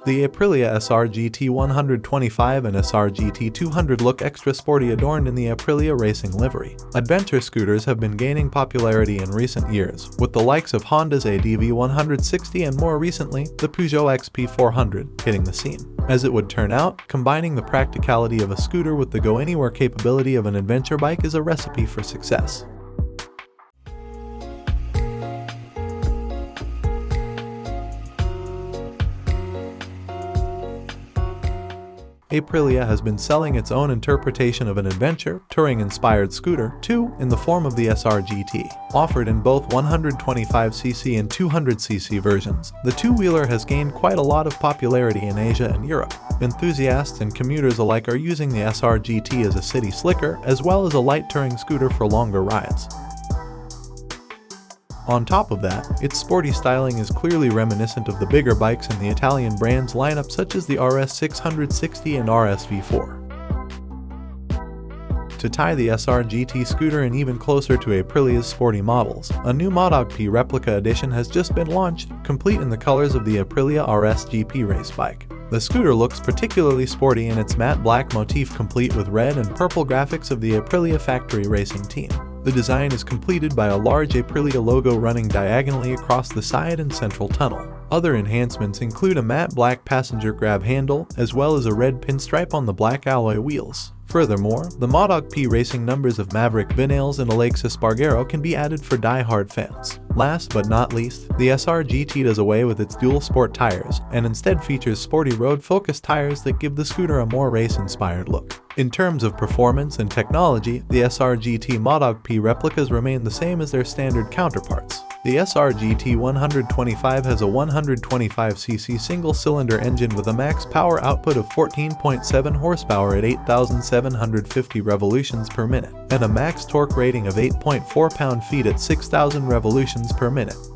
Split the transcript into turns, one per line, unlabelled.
The Aprilia SR GT 125 and SR GT 200 look extra sporty adorned in the Aprilia Racing livery. Adventure scooters have been gaining popularity in recent years, with the likes of Honda's ADV 160 and more recently, the Peugeot XP400 hitting the scene. As it would turn out, combining the practicality of a scooter with the go-anywhere capability of an adventure bike is a recipe for success. Aprilia has been selling its own interpretation of an adventure, touring-inspired scooter, too, in the form of the SR GT. Offered in both 125cc and 200cc versions, the two-wheeler has gained quite a lot of popularity in Asia and Europe. Enthusiasts and commuters alike are using the SR GT as a city slicker, as well as a light touring scooter for longer rides. On top of that, its sporty styling is clearly reminiscent of the bigger bikes in the Italian brand's lineup such as the RS 660 and RS V4. To tie the SR GT scooter in even closer to Aprilia's sporty models, a new ADV replica edition has just been launched, complete in the colors of the Aprilia RS GP race bike. The scooter looks particularly sporty in its matte black motif, complete with red and purple graphics of the Aprilia factory racing team. The design is completed by a large Aprilia logo running diagonally across the side and central tunnel. Other enhancements include a matte black passenger grab handle, as well as a red pinstripe on the black alloy wheels. Furthermore, the ADV racing numbers of Maverick Vinyls and Alexis Spargaro can be added for die-hard fans. Last but not least, the SR GT does away with its dual sport tires, and instead features sporty road-focused tires that give the scooter a more race-inspired look. In terms of performance and technology, the SR GT ADV replicas remain the same as their standard counterparts. The SR GT 125 has a 125cc single-cylinder engine with a max power output of 14.7 horsepower at 8,750 revolutions per minute, and a max torque rating of 8.4 pound-feet at 6,000 revolutions per minute.